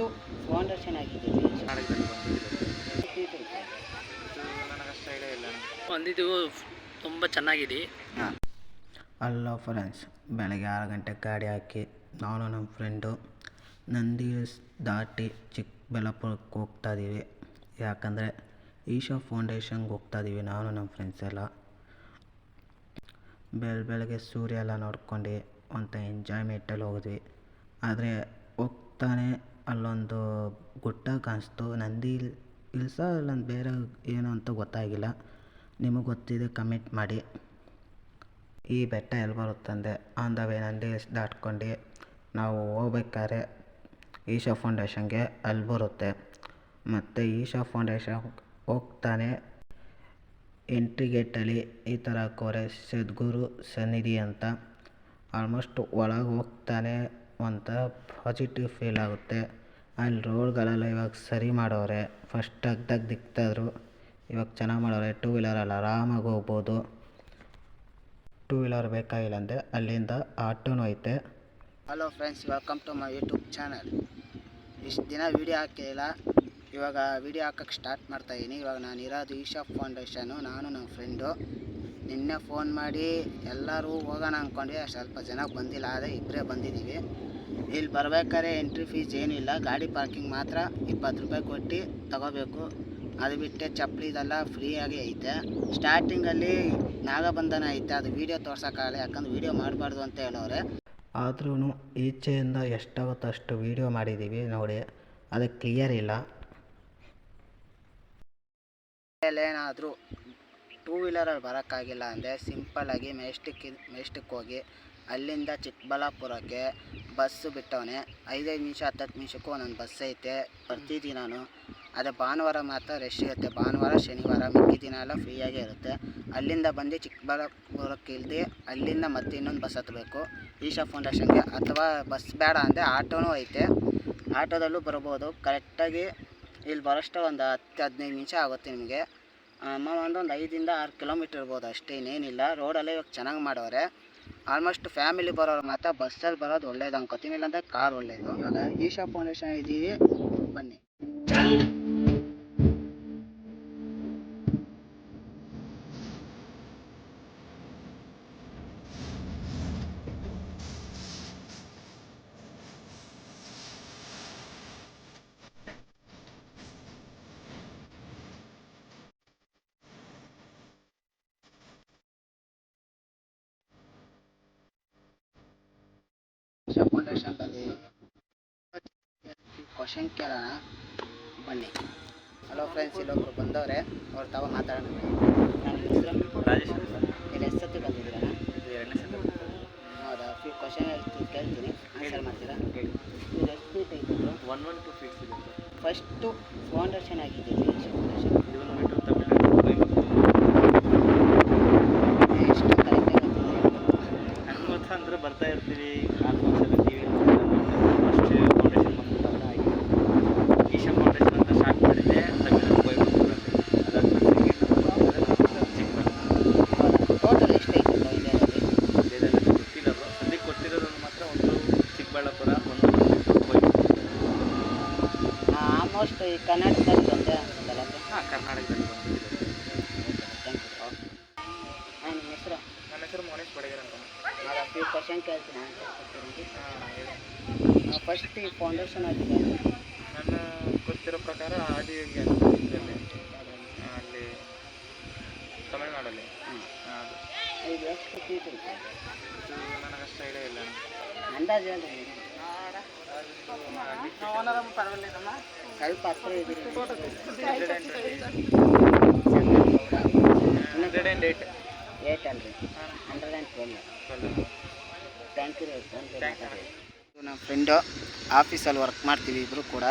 First foundation ಆಗಿದ್ದೀವಿ ನನಗಷ್ಟು idea ಇಲ್ಲ ಬಂದಿದ್ದು ತುಂಬ ಚೆನ್ನಾಗಿದೆ. ಹಾಂ. ಹಲೋ ಫ್ರೆಂಡ್ಸ್, ಬೆಳಗ್ಗೆ 6 ಗಂಟೆಗೆ ಗಾಡಿ ಹಾಕಿ ನಾನು ನಮ್ಮ ಫ್ರೆಂಡು ನಂದಿ ಹಿಲ್ಸ್ ದಾಟಿ ಚಿಕ್ಕಬಳ್ಳಾಪುರಕ್ಕೆ ಹೋಗ್ತಾಯಿದ್ದೀವಿ. ಯಾಕಂದರೆ ಈಶಾ ಫೌಂಡೇಶನ್ಗೆ ಹೋಗ್ತಾಯಿದ್ದೀವಿ ನಾನು ನಮ್ಮ ಫ್ರೆಂಡ್ಸ್ ಎಲ್ಲ. ಬೆಳಗ್ಗೆ ಸೂರ್ಯ ಎಲ್ಲ ನೋಡ್ಕೊಂಡು ಒಂಥ ಎಂಜಾಯ್ಮೆಂಟಲ್ಲಿ ಹೋದ್ವಿ. ಆದರೆ ಹೋಗ್ತಾನೆ ಅಲ್ಲೊಂದು ಗುಡ್ಡ ಕಾಣಿಸ್ತು. ನಂದಿ ಹಿಲ್ಸ ಅಲ್ಲೊಂದು ಬೇರೆ ಏನು ಅಂತ ಗೊತ್ತಾಗಿಲ್ಲ. ನಿಮಗೆ ಗೊತ್ತಿದೆ ಕಮೆಂಟ್ ಮಾಡಿ. ಈ ಬೆಟ್ಟ ಎಲ್ಲಿ ಬರುತ್ತಂದೆ on the way Nandi hills ದಾಟ್ಕೊಂಡು ನಾವು ಹೋಗ್ಬೇಕಾದ್ರೆ ಈಶಾ ಫೌಂಡೇಶನ್ಗೆ ಅಲ್ಲಿ ಬರುತ್ತೆ. ಮತ್ತು ಈಶಾ ಫೌಂಡೇಶನ್ ಹೋಗ್ತಾನೆ ಎಂಟ್ರಿ ಗೇಟಲ್ಲಿ ಈ ಥರ ಹಾಕೋರೆ ಸದ್ಗುರು ಸನ್ನಿಧಿ ಅಂತ. ಆಲ್ಮೋಸ್ಟ್ ಒಳಗೆ ಹೋಗ್ತಾನೆ ಒಂಥರ ಪಾಸಿಟಿವ್ ಫೀಲ್ ಆಗುತ್ತೆ. ಅಲ್ಲಿ ರೋಡ್ಗಳೆಲ್ಲ ಇವಾಗ ಸರಿ ಮಾಡೋರೆ. ಫಸ್ಟ್ ಅಗ್ದಾಗ ದಿಕ್ತಾಯಿದ್ರು, ಇವಾಗ ಚೆನ್ನಾಗಿ ಮಾಡೋರೆ. 2 ವೀಲರಲ್ಲಿ ಆರಾಮಾಗಿ ಹೋಗ್ಬೋದು. 2 ವೀಲರ್ ಬೇಕಾಗಿಲ್ಲ ಅಂದರೆ ಅಲ್ಲಿಂದ ಆಟೋನೂ ಐತೆ. Hello friends, welcome to my YouTube channel. ಇಷ್ಟು ದಿನ ವೀಡಿಯೋ ಹಾಕಿಲ್ಲ, ಇವಾಗ ವೀಡಿಯೋ ಹಾಕೋಕ್ಕೆ ಸ್ಟಾರ್ಟ್ ಮಾಡ್ತಾಯಿದ್ದೀನಿ. ಇವಾಗ ನಾನು ಇರೋದು ಈಶಾ ಫೌಂಡೇಶನು. ನಾನು ನಮ್ಮ ಫ್ರೆಂಡು ನಿನ್ನೆ ಫೋನ್ ಮಾಡಿ ಎಲ್ಲರೂ ಹೋಗೋಣ ಅಂದ್ಕೊಂಡ್ವಿ. ಸ್ವಲ್ಪ ಜನ ಬಂದಿಲ್ಲ, ಆದರೆ ಇಬ್ಬರೇ ಬಂದಿದ್ದೀವಿ. ಇಲ್ಲಿ ಬರ್ಬೇಕಾದ್ರೆ ಎಂಟ್ರಿ ಫೀಸ್ ಏನಿಲ್ಲ, ಗಾಡಿ ಪಾರ್ಕಿಂಗ್ ಮಾತ್ರ 20 ರೂಪಾಯಿ ಕೊಟ್ಟು ತಗೋಬೇಕು. ಅದು ಬಿಟ್ಟರೆ ಚಪ್ಪಲಿ ಇದೆಲ್ಲ ಫ್ರೀಯಾಗಿ ಐತೆ. ಸ್ಟಾರ್ಟಿಂಗಲ್ಲಿ ನಾಗಬಂಧನ ಐತೆ, ಅದು ವೀಡಿಯೋ ತೋರ್ಸೋಕ್ಕಾಗಲ್ಲ, ಯಾಕಂದ್ರೆ ವೀಡಿಯೋ ಮಾಡಬಾರ್ದು ಅಂತ ಹೇಳೋರೆ. ಆದ್ರೂ ಈಚೆಯಿಂದ ಎಷ್ಟಾಗುತ್ತೋ ಅಷ್ಟು ವೀಡಿಯೋ ಮಾಡಿದ್ದೀವಿ ನೋಡಿ. ಅದಕ್ಕೆ ಕ್ಲಿಯರ್ ಇಲ್ಲ. ಏನಾದರೂ 2 ವೀಲರಲ್ಲಿ ಬರೋಕ್ಕಾಗಿಲ್ಲ ಅಂದರೆ ಸಿಂಪಲ್ಲಾಗಿ ಮೆಜೆಸ್ಟಿಕ್ ಹೋಗಿ ಅಲ್ಲಿಂದ ಚಿಕ್ಕಬಳ್ಳಾಪುರಕ್ಕೆ ಬಸ್ಸು ಬಿಟ್ಟವನೆ. 5 ನಿಮಿಷ 10 ನಿಮಿಷಕ್ಕೂ ಒಂದೊಂದು ಬಸ್ ಐತೆ. ಬರ್ತಿದ್ದೀನಿ ನಾನು. ಅದೇ ಭಾನುವಾರ ಮಾತ್ರ ರಶ್ ಇರುತ್ತೆ. ಭಾನುವಾರ ಶನಿವಾರ ಮಿಕ್ಕಿ ದಿನ ಎಲ್ಲ ಫ್ರೀಯಾಗೇ ಇರುತ್ತೆ. ಅಲ್ಲಿಂದ ಬಂದು ಚಿಕ್ಕಬಳ್ಳಾಪುರಕ್ಕೆ ಇಳಿದು ಅಲ್ಲಿಂದ ಮತ್ತೆ ಇನ್ನೊಂದು ಬಸ್ ಹತ್ತಬೇಕು ಈಶಾ ಫೌಂಡೇಶನ್ಗೆ. ಅಥವಾ ಬಸ್ ಬೇಡ ಅಂದರೆ ಆಟೋನೂ ಐತೆ, ಆಟೋದಲ್ಲೂ ಬರ್ಬೋದು. ಕರೆಕ್ಟಾಗಿ ಇಲ್ಲಿ ಬರೋಷ್ಟು ಒಂದು 10-15 ನಿಮಿಷ ಆಗುತ್ತೆ ನಿಮಗೆ. ಒಂದು 5 6 ಕಿಲೋಮೀಟ್ರ್ ಇರ್ಬೋದು ಅಷ್ಟೇ, ಇನ್ನೇನಿಲ್ಲ. ರೋಡಲ್ಲೇ ಇವಾಗ ಚೆನ್ನಾಗಿ ಮಾಡೋರೆ. ಆಲ್ಮೋಸ್ಟ್ ಫ್ಯಾಮಿಲಿ ಬರೋರು ಮಾತ್ರ ಬಸ್ಸಲ್ಲಿ ಬರೋದು ಒಳ್ಳೇದು ಅನ್ಕೋತೀನಿ, ಇಲ್ಲಾಂದರೆ ಕಾರ್ ಒಳ್ಳೆಯದು. ಆಗ ಈಶಾ ಫೌಂಡೇಶನ್ ಇದ್ದೀವಿ, ಬನ್ನಿ. ಈಶಾ ಫೌಂಡೇಶನ್ದಲ್ಲಿ ಕ್ವಶನ್ ಕೇಳೋಣ ಬನ್ನಿ. ಹಲೋ ಫ್ರೆಂಡ್ಸ್, ಇಲ್ಲೊಬ್ರು ಬಂದವ್ರೆ, ಅವ್ರು ತಾವು ಮಾತಾಡೋಣ. ನನ್ನ ಹೆಸರು ರಾಜೇಶ್. ಇಲ್ಲಿ ಎಷ್ಟು ಸತಿ ಬಂದಿದ್ದೀರಾ? 2ನೇ ಸಲ. ಹೌದಾ? ಕ್ವಶನ್ ಕೇಳ್ತೀನಿ, ಆನ್ಸರ್ ಮಾಡ್ತೀರಾ? ಇದು ಎಷ್ಟು ಫೀಟ್ ಐತೆ? 112 ಫೀಟ್ಸ್ ಇದೆ. ಫಸ್ಟು ಫೌಂಡೇಶನ್ ಆಗಿದ್ದೀವಿ ಈಶಾ ಫೌಂಡೇಶನ್. ಇದು ಬಂದುಬಿಟ್ಟು ತಮಿಳ್ನಾಡು ಎಷ್ಟು ಕರೆಕ್ಟಾಗಿ ಗೊತ್ತಾ ಅಂದರೆ ಬರ್ತಾ ಇರ್ತೀವಿ ಆಲ್ಮೋಸ್ಟ್ ಎಲ್ಲ ಟಿ ವಿ ಫಸ್ಟ್ ಫೌಂಡೇಶನ್ ಬಂದ್ಬಿಟ್ಟಾಗ ಆಗಿದೆ. ಈಶಾ ಫೌಂಡೇಶನ್ ಅಂತ ಸ್ಟಾರ್ಟ್ ಮಾಡಿದ್ದೆ ತಮಿಳ್ನಾಡು ಕೊಯಂಬತ್ತೂರಲ್ಲಿ. ಅದಾದ್ಮೇಲೆ ಚಿಕ್ಕಬಳ್ಳಾಪುರ. ಟೋಟಲ್ ಎಷ್ಟು ಐತೆ ಇಂಡಿಯಾದಲ್ಲಿ? ಬೇರೆಲ್ಲ ಗೊತ್ತಿಲ್ಲ. ಸದ್ಯಕ್ಕೆ ಕೊಟ್ಟಿರೋದು ಮಾತ್ರ ಒಂದು ಚಿಕ್ಕಬಳ್ಳಾಪುರ, ಒಂದು ಕೊಯಂಬತ್ತೂರು. ಆಲ್ಮೋಸ್ಟ್ ಈ ಕರ್ನಾಟಕದಲ್ಲಿ ಒಂದೇ ಅನ್ಸುತ್ತಲ್ಲ? ಹಾಂ, ಕರ್ನಾಟಕದಲ್ಲಿ ಬಂದಿದೆ. Thank you. ನಿಮ್ಮ ಹೆಸರು? ನನ್ನ ಹೆಸರು ಮೋನೇಶ್ ಬಡಗೇರ್ ಅಂತ. ಫ್ಯೂ ಕ್ವಶನ್ ಕೇಳ್ತೀನಿ, ಆನ್ಸರ್ ಕೊಡ್ತೀನಿ. ಹೇಳಿ. ಫಸ್ಟ್ ಈ ಫೌಂಡೇಶನ್ ಆಗಿದೆ ನನ್ನ ಗೊತ್ತಿರೋ ಪ್ರಕಾರ ಆದಿಯೋಗಿ ಇದರಲ್ಲಿ ಅಲ್ಲಿ ತಮಿಳ್ನಾಡಲ್ಲಿ. ಅದು ಇದು ಎಷ್ಟು ಫೀಟ್ ಐತೆ? ಇದು ನನಗಷ್ಟು ಐಡಿಯಾ ಇಲ್ಲ. ಅಂದಾಜು ಹೇಳಿ. ಸ್ವಲ್ಪ ಹತ್ತಿರ ಇದ್ದೀರಿ. 108. 8 ಅಲ್ರಿ, 112. Thank you. ನಮ್ಮ ಫ್ರೆಂಡು ಆಫೀಸಲ್ಲಿ ವರ್ಕ್ ಮಾಡ್ತೀವಿ ಇಬ್ಬರು ಕೂಡ.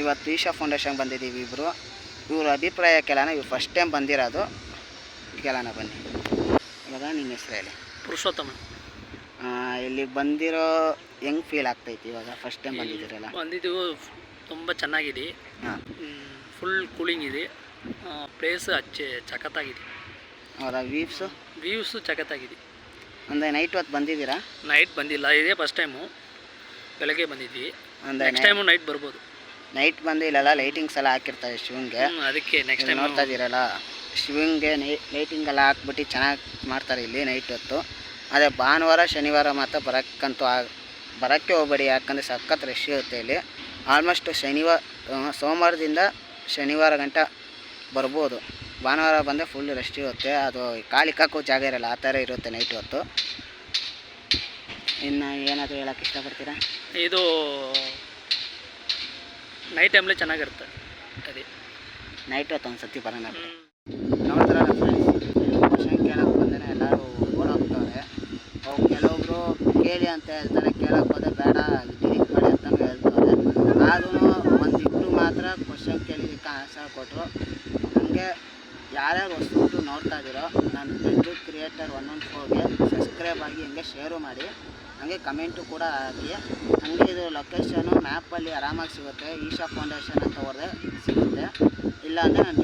ಇವತ್ತು ಈಶಾ ಫೌಂಡೇಶನ್ಗೆ ಬಂದಿದ್ದೀವಿ ಇಬ್ಬರು. ಇವ್ರ ಅಭಿಪ್ರಾಯ ಕೇಳೋಣ. ಇವ್ರು ಫಸ್ಟ್ ಟೈಮ್ ಬಂದಿರೋದು, ಕೇಳೋಣ ಬನ್ನಿ. ಇವಾಗ ನಿಮ್ಮ ಹೆಸರು ಹೇಳಿ. ಪುರುಷೋತ್ತಮ. ಇಲ್ಲಿಗೆ ಬಂದಿರೋ ಹೆಂಗೆ ಫೀಲ್ ಆಗ್ತೈತಿ ಇವಾಗ ಫಸ್ಟ್ ಟೈಮ್ ಬಂದಿದ್ದೀರಲ್ಲ? ಬಂದಿದ್ದು ತುಂಬ ಚೆನ್ನಾಗಿದೆ. ಹಾಂ, ಫುಲ್ ಕೂಲಿಂಗ್ ಇದೆ. ಪ್ಲೇಸ್ ಸಖತ್ತಾಗಿದೆ. ಹೌದಾ? ವ್ಯೂಸು ಸಖತ್ತಾಗಿದೆ. ಅಂದರೆ ನೈಟ್ ಹೊತ್ತು ಬಂದಿದ್ದೀರಾ? ನೈಟ್ ಬಂದಿಲ್ಲ, ಇದೇ ಫಸ್ಟ್ ಟೈಮು. ಬೆಳಗ್ಗೆ ಬಂದಿದ್ವಿ. ಅಂದರೆ ನೆಕ್ಸ್ಟ್ ಟೈಮು ನೈಟ್ ಬರ್ಬೋದು. ನೈಟ್ ಬಂದು ಇಲ್ಲೆಲ್ಲ ಲೈಟಿಂಗ್ಸ್ ಎಲ್ಲ ಹಾಕಿರ್ತಾರೆ ಶಿವಂಗೆ. ಅದಕ್ಕೆ ನೆಕ್ಸ್ಟ್ ಇಲ್ಲಿ ಟೈಮ್ ನೋಡ್ತಾ ಇದ್ದೀರಲ್ಲ, ಶಿವಂಗೆ ಲೈಟಿಂಗ್ ಎಲ್ಲ ಹಾಕ್ಬಿಟ್ಟು ಚೆನ್ನಾಗಿ ಮಾಡ್ತಾರೆ ಇಲ್ಲಿ ನೈಟ್ ಹೊತ್ತು. ಅದೇ ಭಾನುವಾರ ಶನಿವಾರ ಮಾತ್ರ ಬರೋಕ್ಕೆ ಹೋಗ್ಬೇಡಿ, ಯಾಕಂದರೆ ಸಖತ್ ರಶ್ ಇರುತ್ತೆ ಇಲ್ಲಿ. ಆಲ್ಮೋಸ್ಟ್ ಸೋಮವಾರದಿಂದ ಶನಿವಾರ ಗಂಟ ಬರ್ಬೋದು. ಭಾನುವಾರ ಬಂದರೆ ಫುಲ್ ರಶ್ ಇರುತ್ತೆ, ಅದು ಕಾಲಿಕ್ಕಕ್ಕೂ ಜಾಗ ಇರಲ್ಲ, ಆ ಥರ ಇರುತ್ತೆ ನೈಟ್ ಹೊತ್ತು. ಇನ್ನು ಏನಾದರೂ ಹೇಳೋಕ್ಕೆ ಇಷ್ಟಪಡ್ತೀರಾ? ಇದು ನೈಟ್ ಟೈಮ್ಲಿ ಚೆನ್ನಾಗಿರುತ್ತೆ ಅದೇ ನೈಟ್ ಹೊತ್ತು ಒಂದು ಸತಿ ಬರೋಣ. ನೋಡಿದ್ರಲ್ಲ ಫ್ರೆಂಡ್ಸ್, ಕ್ವಶನ್ ಕೇಳೋಕ್ಕೆ ಬಂದರೆ ಎಲ್ಲರೂ ಓಡೋಗ್ತವ್ರೆ. ಅವು ಕೆಲವೊಬ್ರು ಕೇಳಿ ಅಂತ ಹೇಳ್ತಾರೆ, ಕೇಳೋಕ್ಕೆ ಹೋದರೆ ಬೇಡ ಡಿಲೀಟ್ ಮಾಡಿ ಅಂತಲೂ ಹೇಳ್ತಾರೆ. ಆದ್ರೂ ಒಂದಿಬ್ಬರು ಮಾತ್ರ ಕ್ವಶನ್ ಕೇಳಿದ್ದಕ್ಕೆ ಆನ್ಸರ್ ಕೊಟ್ಟರು. ನನಗೆ ಯಾರ್ಯಾರು ಹೊಸಬ್ರು ನೋಡ್ತಾ ಇದ್ದೀರೋ ನನ್ನ ಬೆಂಜು ಕ್ರಿಯೇಟರ್ 114ಗೆ ಸಬ್ಸ್ಕ್ರೈಬ್ ಆಗಿ ಹಂಗೆ ಶೇರು ಮಾಡಿ, ಹಾಗೆ ಕಮೆಂಟು ಕೂಡ ಹಾಕಿ. ಹಾಗೆ ಇದು ಲೊಕೇಶನು ಮ್ಯಾಪಲ್ಲಿ ಆರಾಮಾಗಿ ಸಿಗುತ್ತೆ. ಈಶಾ ಫೌಂಡೇಶನ್ ಅಂತ ಹೊಡೆದ್ರೆ ಸಿಗುತ್ತೆ, ಇಲ್ಲಾಂದರೆ ನಾನು